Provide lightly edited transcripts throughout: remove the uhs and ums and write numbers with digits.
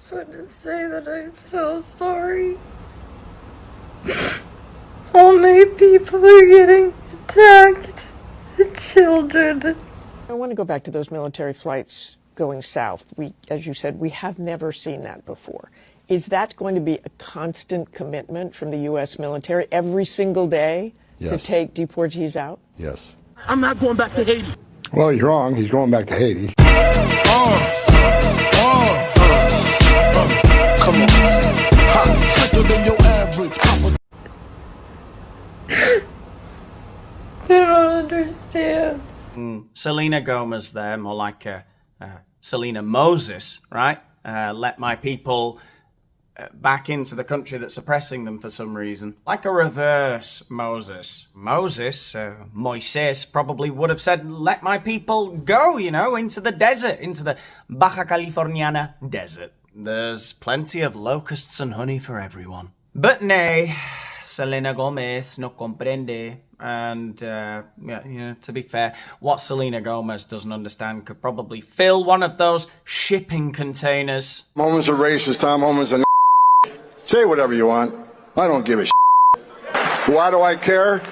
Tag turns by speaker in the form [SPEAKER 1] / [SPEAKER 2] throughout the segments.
[SPEAKER 1] just want to say that I'm so sorry. All my people are getting attacked. The children.
[SPEAKER 2] I want to go back to those military flights going south. As you said, we have never seen that before. Is that going to be a constant commitment from the U.S. military every single day to take deportees out?
[SPEAKER 3] Yes.
[SPEAKER 4] I'm not going back to Haiti.
[SPEAKER 3] Well, he's wrong. He's going back to Haiti.
[SPEAKER 4] Come on. Ha, sicker than your average.
[SPEAKER 1] I don't understand.
[SPEAKER 5] Selena Gomez there, more like Selena Moses, right? Let my people back into the country that's oppressing them for some reason. Like a reverse Moses. Moises probably would have said, let my people go, into the desert, into the Baja Californiana desert. There's plenty of locusts and honey for everyone. But nay, Selena Gomez no comprende. And, to be fair, what Selena Gomez doesn't understand could probably fill one of those shipping containers.
[SPEAKER 3] Homan's a racist, Tom. Homan's a Say whatever you want. I don't give a Why do I care?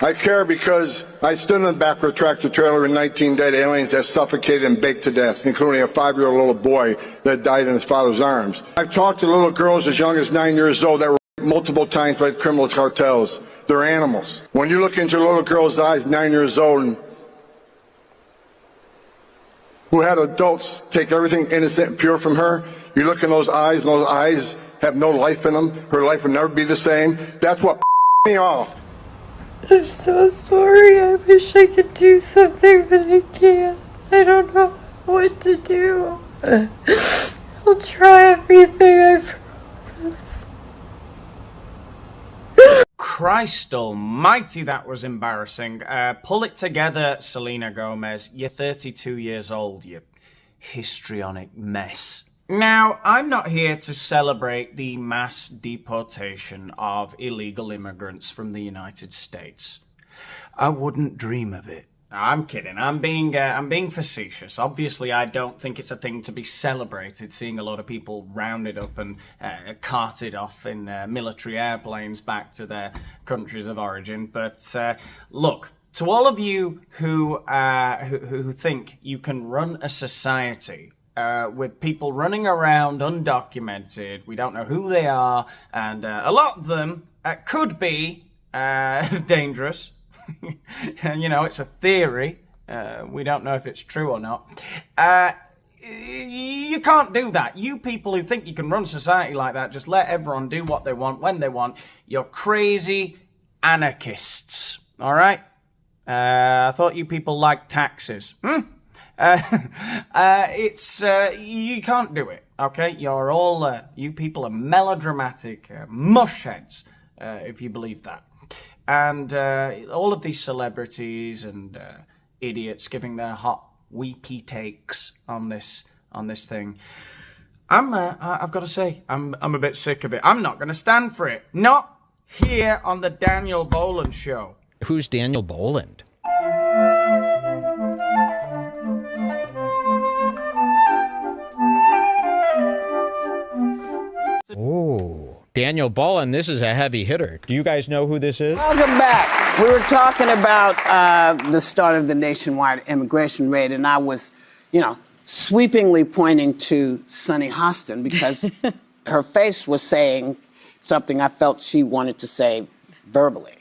[SPEAKER 3] I care because I stood in the back of a tractor trailer with 19 dead aliens that suffocated and baked to death, including a 5-year-old little boy that died in his father's arms. I've talked to little girls as young as 9 years old that were multiple times by criminal cartels. They're animals. When you look into a little girl's eyes, 9 years old, and who had adults take everything innocent and pure from her, you look in those eyes, and those eyes have no life in them. Her life will never be the same. That's what me off.
[SPEAKER 1] I'm so sorry. I wish I could do something, but I can't. I don't know what to do. I'll try everything, I promise.
[SPEAKER 5] Christ almighty, that was embarrassing. Pull it together, Selena Gomez. You're 32 years old, you histrionic mess. Now, I'm not here to celebrate the mass deportation of illegal immigrants from the United States. I wouldn't dream of it. I'm kidding. I'm being facetious. Obviously, I don't think it's a thing to be celebrated, seeing a lot of people rounded up and carted off in military airplanes back to their countries of origin. But look, to all of you who think you can run a society with people running around undocumented, we don't know who they are, and a lot of them could be dangerous. It's a theory. We don't know if it's true or not. You can't do that. You people who think you can run society like that, just let everyone do what they want when they want. You're crazy anarchists. All right? I thought you people liked taxes. You can't do it. Okay? You're all, you people are melodramatic mushheads, if you believe that. And all of these celebrities and idiots giving their hot, weepy takes on this thing. I've got to say, I'm a bit sick of it. I'm not going to stand for it. Not here on the Daniel Boland show.
[SPEAKER 6] Who's Daniel Boland? Oh, Daniel Boland, this is a heavy hitter. Do you guys know who this is?
[SPEAKER 7] Welcome back. We were talking about the start of the nationwide immigration raid, and I was, sweepingly pointing to Sonny Hostin because her face was saying something I felt she wanted to say verbally.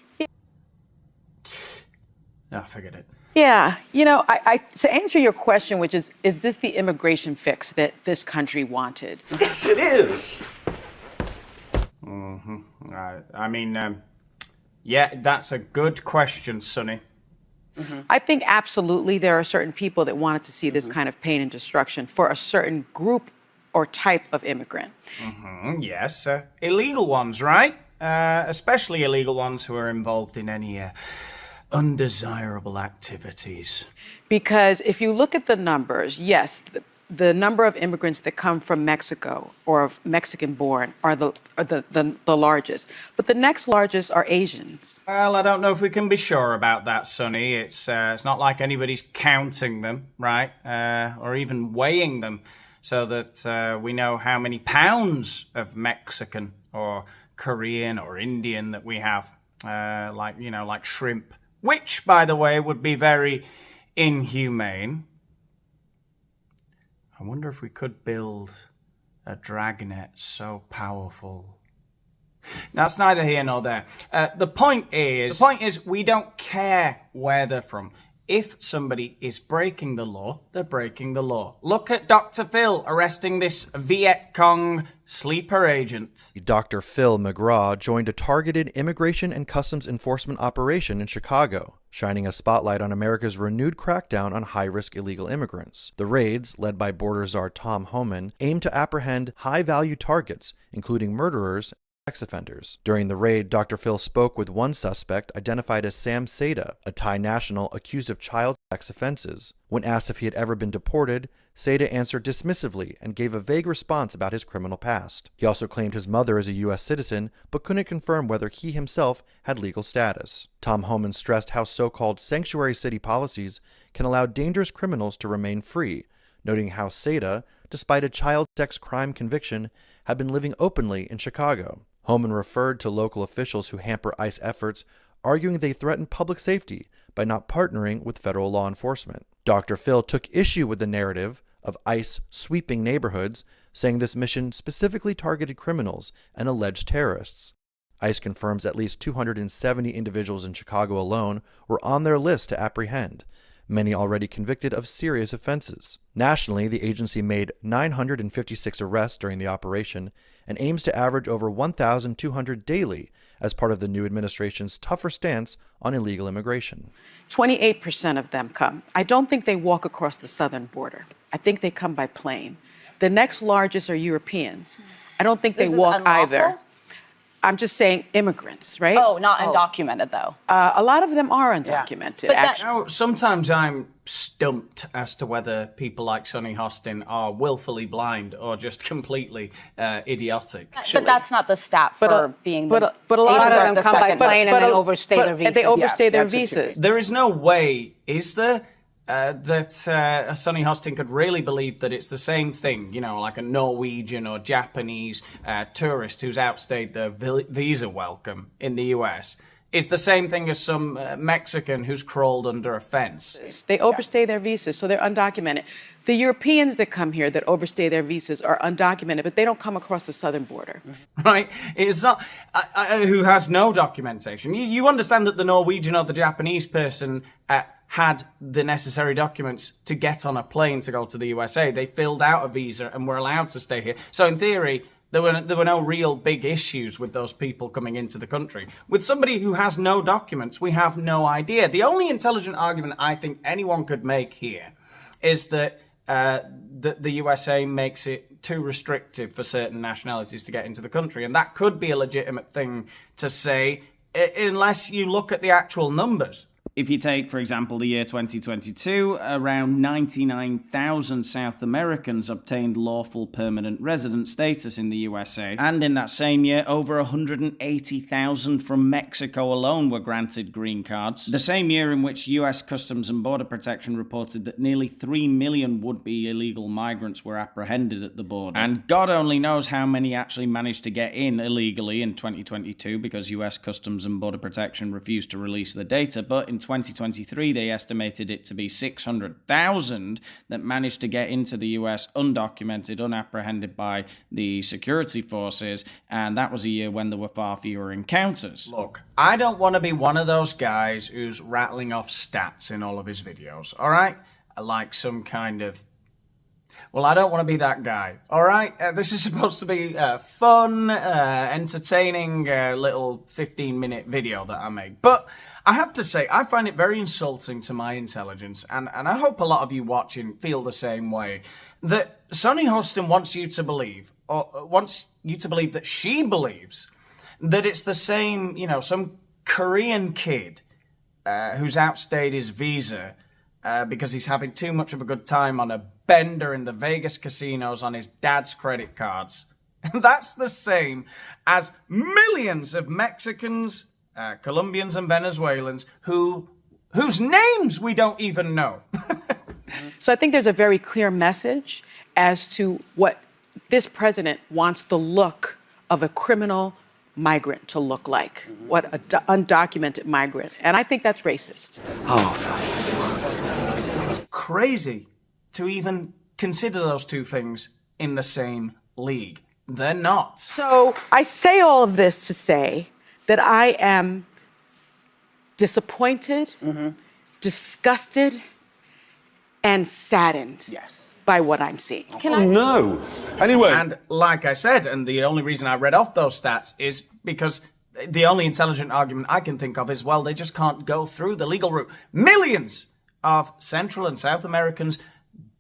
[SPEAKER 5] I figured it.
[SPEAKER 8] Yeah, I to answer your question, which is this the immigration fix that this country wanted?
[SPEAKER 5] Yes, it is. Yeah, that's a good question, Sonny.
[SPEAKER 8] I think absolutely there are certain people that wanted to see this kind of pain and destruction for a certain group or type of immigrant.
[SPEAKER 5] Yes, illegal ones, right? Especially illegal ones who are involved in any undesirable activities.
[SPEAKER 8] Because if you look at the numbers, yes, the number of immigrants that come from Mexico or of Mexican-born are the largest. But the next largest are Asians.
[SPEAKER 5] Well, I don't know if we can be sure about that, Sonny. It's not like anybody's counting them, right? Or even weighing them. so that we know how many pounds of Mexican or Korean or Indian that we have, like shrimp, which, by the way, would be very inhumane. I wonder if we could build a dragnet so powerful. That's neither here nor there. The point is, we don't care where they're from. If somebody is breaking the law, they're breaking the law. Look at Dr. Phil arresting this Viet Cong sleeper agent.
[SPEAKER 9] Dr. Phil McGraw joined a targeted immigration and customs enforcement operation in Chicago, shining a spotlight on America's renewed crackdown on high-risk illegal immigrants. The raids, led by border czar Tom Homan, aimed to apprehend high-value targets, including murderers, sex offenders. During the raid, Dr. Phil spoke with one suspect identified as Sam Seda, a Thai national accused of child sex offenses. When asked if he had ever been deported, Seda answered dismissively and gave a vague response about his criminal past. He also claimed his mother is a U.S. citizen, but couldn't confirm whether he himself had legal status. Tom Homan stressed how so-called sanctuary city policies can allow dangerous criminals to remain free, noting how Seda, despite a child sex crime conviction, had been living openly in Chicago. Homan referred to local officials who hamper ICE efforts, arguing they threaten public safety by not partnering with federal law enforcement. Dr. Phil took issue with the narrative of ICE sweeping neighborhoods, saying this mission specifically targeted criminals and alleged terrorists. ICE confirms at least 270 individuals in Chicago alone were on their list to apprehend, many already convicted of serious offenses. Nationally, the agency made 956 arrests during the operation and aims to average over 1,200 daily as part of the new administration's tougher stance on illegal immigration.
[SPEAKER 8] 28% of them come. I don't think they walk across the southern border. I think they come by plane. The next largest are Europeans. I don't think they walk either. I'm just saying immigrants, right?
[SPEAKER 10] Oh, not undocumented, though.
[SPEAKER 8] A lot of them are undocumented, actually.
[SPEAKER 5] Now, sometimes I'm stumped as to whether people like Sonny Hostin are willfully blind or just completely idiotic.
[SPEAKER 10] But that's not the stat for being the
[SPEAKER 8] But a lot of them
[SPEAKER 10] come by
[SPEAKER 8] plane and then overstay their visas. They overstay their visas.
[SPEAKER 5] There is no way, is there, that Sonny Hostin could really believe that it's the same thing, like a Norwegian or Japanese tourist who's outstayed their visa welcome in the US. It's the same thing as some Mexican who's crawled under a fence.
[SPEAKER 8] They overstay their visas, so they're undocumented. The Europeans that come here that overstay their visas are undocumented, but they don't come across the southern border.
[SPEAKER 5] Right? It's not who has no documentation. You understand that the Norwegian or the Japanese person had the necessary documents to get on a plane to go to the USA. They filled out a visa and were allowed to stay here. So in theory, there were no real big issues with those people coming into the country. With somebody who has no documents, we have no idea. The only intelligent argument I think anyone could make here is that the USA makes it too restrictive for certain nationalities to get into the country. And that could be a legitimate thing to say, unless you look at the actual numbers.
[SPEAKER 11] If you take, for example, the year 2022, around 99,000 South Americans obtained lawful permanent resident status in the USA. And in that same year, over 180,000 from Mexico alone were granted green cards. The same year in which US Customs and Border Protection reported that nearly 3 million would-be illegal migrants were apprehended at the border. And God only knows how many actually managed to get in illegally in 2022 because US Customs and Border Protection refused to release the data. But in 2023, they estimated it to be 600,000 that managed to get into the US undocumented, unapprehended by the security forces, and that was a year when there were far fewer encounters.
[SPEAKER 5] Look, I don't want to be one of those guys who's rattling off stats in all of his videos, all right? Like some kind of... Well, I don't want to be that guy, all right? This is supposed to be a fun, entertaining little 15-minute video that I make. But I have to say, I find it very insulting to my intelligence, and I hope a lot of you watching feel the same way, that Sonny Hostin wants you to believe, or wants you to believe that she believes, that it's the same, some Korean kid who's outstayed his visa because he's having too much of a good time on a bender in the Vegas casinos on his dad's credit cards. And that's the same as millions of Mexicans, Colombians and Venezuelans whose names we don't even know.
[SPEAKER 8] So I think there's a very clear message as to what this president wants the look of a criminal migrant to look like, what an undocumented migrant. And I think that's racist.
[SPEAKER 5] Oh, for fuck's sake. It's crazy to even consider those two things in the same league. They're not.
[SPEAKER 8] So I say all of this to say that I am disappointed, disgusted, and saddened by what I'm seeing.
[SPEAKER 12] No. Anyway.
[SPEAKER 5] And like I said, and the only reason I read off those stats is because the only intelligent argument I can think of is, well, they just can't go through the legal route. Millions of Central and South Americans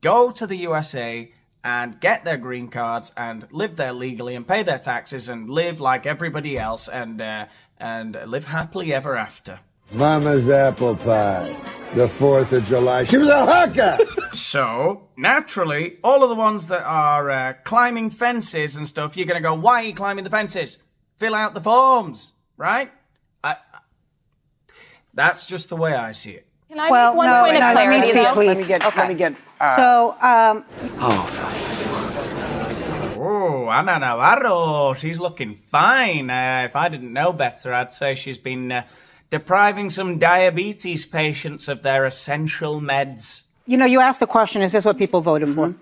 [SPEAKER 5] go to the USA and get their green cards and live there legally and pay their taxes and live like everybody else and live happily ever after.
[SPEAKER 13] Mama's apple pie. The 4th of July. She was a hooker!
[SPEAKER 5] So, naturally, all of the ones that are climbing fences and stuff, you're going to go, why are you climbing the fences? Fill out the forms, right? That's just the way I see it.
[SPEAKER 10] Can I make one point of clarity, though?
[SPEAKER 7] Let me get.
[SPEAKER 5] Oh, for fuck's sake. Oh, Ana Navarro, she's looking fine. If I didn't know better, I'd say she's been depriving some diabetes patients of their essential meds.
[SPEAKER 14] You know, you asked the question, is this what people voted for?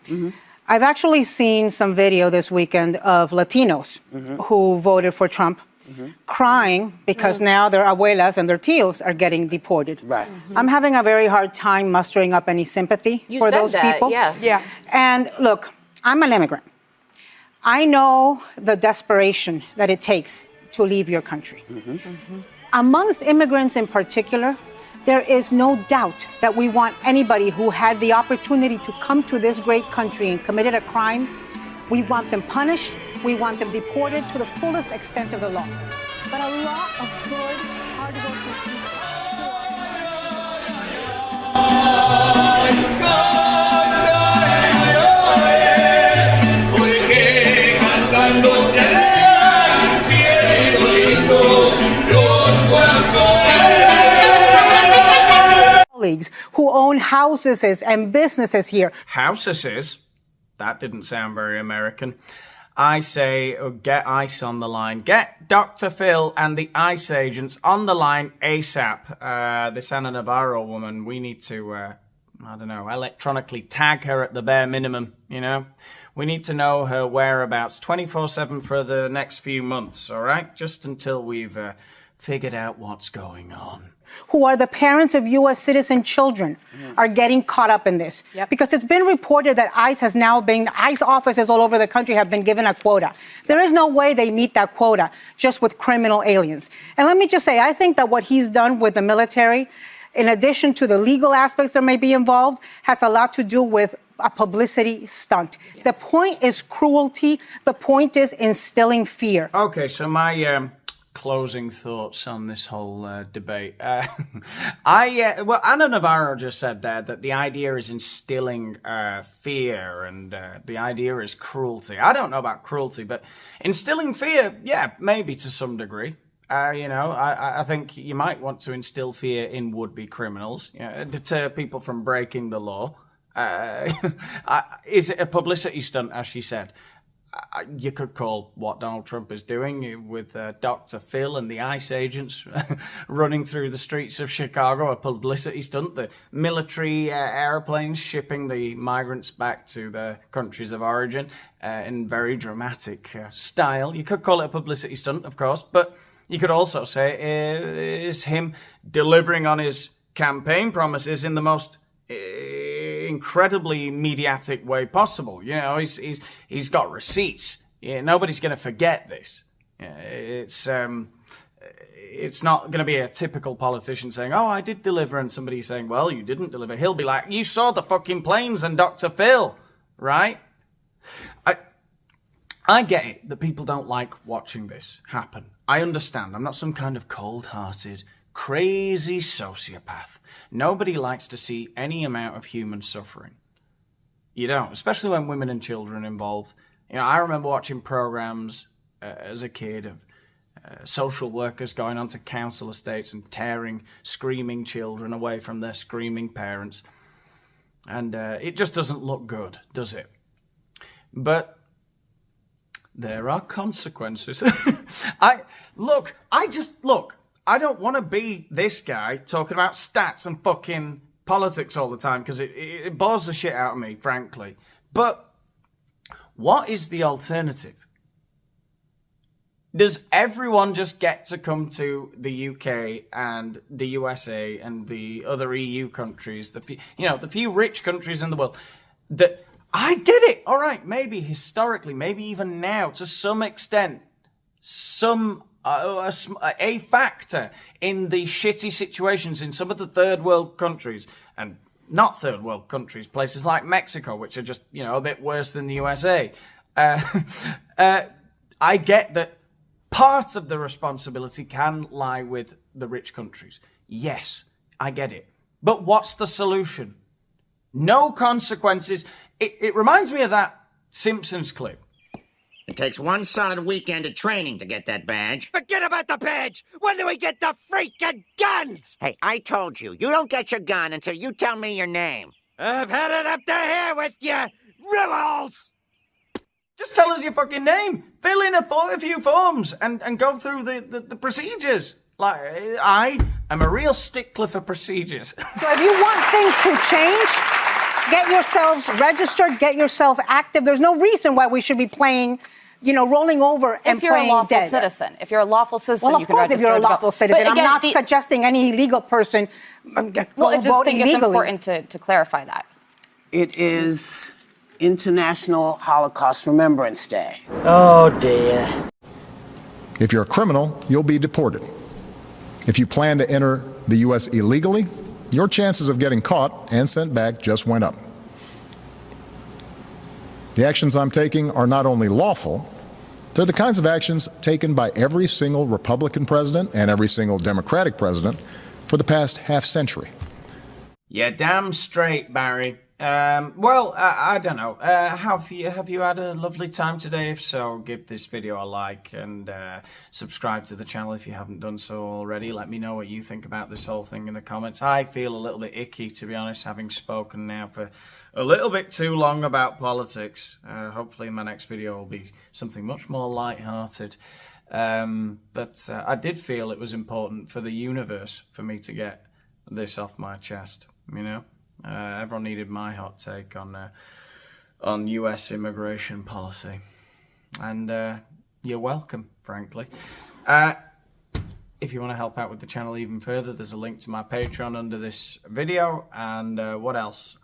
[SPEAKER 14] I've actually seen some video this weekend of Latinos who voted for Trump crying because now their abuelas and their tios are getting deported.
[SPEAKER 7] Right.
[SPEAKER 14] I'm having a very hard time mustering up any sympathy for those people.
[SPEAKER 10] Yeah.
[SPEAKER 14] And look, I'm an immigrant. I know the desperation that it takes to leave your country. Amongst immigrants in particular, there is no doubt that we want anybody who had the opportunity to come to this great country and committed a crime, we want them punished, we want them deported to the fullest extent of the law. But a lot of good, hard-working colleagues who own houses and businesses here.
[SPEAKER 5] Houses? That didn't sound very American. I say, get ICE on the line. Get Dr. Phil and the ICE agents on the line ASAP. This Ana Navarro woman, we need to, I don't know, electronically tag her at the bare minimum, you know? We need to know her whereabouts 24/7 for the next few months, all right? Just until we've figured out what's going on.
[SPEAKER 14] Who are the parents of U.S. citizen children are getting caught up in this. Because it's been reported that ICE offices all over the country have been given a quota. There is no way they meet that quota just with criminal aliens. And let me just say, I think that what he's done with the military, in addition to the legal aspects that may be involved, has a lot to do with a publicity stunt. The point is cruelty. The point is instilling fear.
[SPEAKER 5] Okay, so my closing thoughts on this whole debate. Well, Ana Navarro just said there that the idea is instilling fear and the idea is cruelty. I don't know about cruelty, but instilling fear, yeah, maybe to some degree. I think you might want to instill fear in would-be criminals, deter people from breaking the law. Is it a publicity stunt, as she said? You could call what Donald Trump is doing with Dr. Phil and the ICE agents running through the streets of Chicago a publicity stunt. The military airplanes shipping the migrants back to their countries of origin in very dramatic style. You could call it a publicity stunt, of course, but you could also say it's him delivering on his campaign promises in the most incredibly mediatic way possible. You know, he's got receipts. Nobody's going to forget this. It's not going to be a typical politician saying, "Oh, I did deliver," and somebody saying, "Well, you didn't deliver." He'll be like, "You saw the fucking planes and Dr. Phil," right? I get it that people don't like watching this happen. I understand. I'm not some kind of cold-hearted, crazy sociopath. Nobody likes to see any amount of human suffering. You don't, especially when women and children are involved. You know, I remember watching programs as a kid of social workers going onto council estates and tearing screaming children away from their screaming parents. And it just doesn't look good, does it? But there are consequences. I don't want to be this guy talking about stats and fucking politics all the time, because it bores the shit out of me, frankly. But what is the alternative? Does everyone just get to come to the UK and the USA and the other EU countries, the few rich countries in the world? That I get it. All right, maybe historically, maybe even now, to some extent, a factor in the shitty situations in some of the third world countries, and not third world countries, places like Mexico, which are just a bit worse than the USA. I get that. Part of the responsibility can lie with the rich countries. Yes, I get it. But what's the solution? No consequences. It reminds me of that Simpsons clip.
[SPEAKER 15] It takes one solid weekend of training to get that badge.
[SPEAKER 16] Forget about the badge! When do we get the freaking guns?
[SPEAKER 15] Hey, I told you, you don't get your gun until you tell me your name.
[SPEAKER 16] I've had it up to here with you, rules!
[SPEAKER 5] Just tell us your fucking name. Fill in a few forms and go through the procedures. Like, I am a real stickler for procedures.
[SPEAKER 14] So if you want things to change, get yourselves registered, get yourself active. There's no reason why we should be playing, rolling over and playing dead.
[SPEAKER 10] If you're a lawful citizen. If you're a lawful citizen,
[SPEAKER 14] well,
[SPEAKER 10] you can register.
[SPEAKER 14] Of course, if you're a lawful citizen. I'm not suggesting any legal person
[SPEAKER 10] I just
[SPEAKER 14] vote
[SPEAKER 10] think
[SPEAKER 14] illegally.
[SPEAKER 10] it's important to clarify that.
[SPEAKER 7] It is International Holocaust Remembrance Day.
[SPEAKER 17] Oh, dear.
[SPEAKER 18] If you're a criminal, you'll be deported. If you plan to enter the U.S. illegally, your chances of getting caught and sent back just went up. The actions I'm taking are not only lawful, they're the kinds of actions taken by every single Republican president and every single Democratic president for the past half century.
[SPEAKER 5] Yeah, damn straight, Barry. I don't know. Have you had a lovely time today? If so, give this video a like and subscribe to the channel if you haven't done so already. Let me know what you think about this whole thing in the comments. I feel a little bit icky, to be honest, having spoken now for a little bit too long about politics. Hopefully my next video will be something much more light-hearted. But I did feel it was important for the universe for me to get this off my chest, everyone needed my hot take on US immigration policy. And you're welcome, frankly. If you want to help out with the channel even further, there's a link to my Patreon under this video. And what else?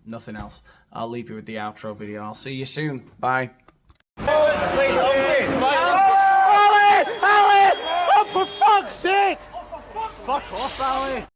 [SPEAKER 5] Nothing else. I'll leave you with the outro video. I'll see you soon. Bye.
[SPEAKER 16] Ollie! Oh, for fuck's sake! Fuck off, Ollie!